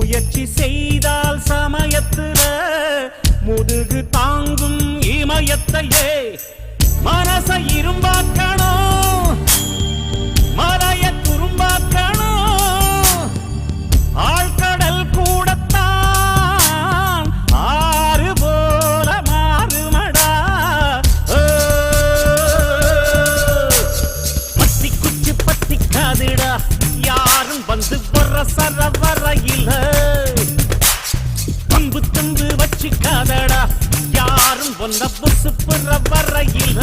முயற்சி செய்தால் சமயத்துல முதுகு தாங்கும் இமயத்தையே மனச இரும்பாக்கணும் மலைய துரும்பாக்கணும் ஆழ்கடல் கூடத்தான் ஆறு போல மாறுமடா பத்தி குச்சி பத்தி காதுடா யாரும் வந்து வர சரவரையில பம்பு தம்பு வச்சுக்காதடா யாரும் வந்த புசு புற வரையில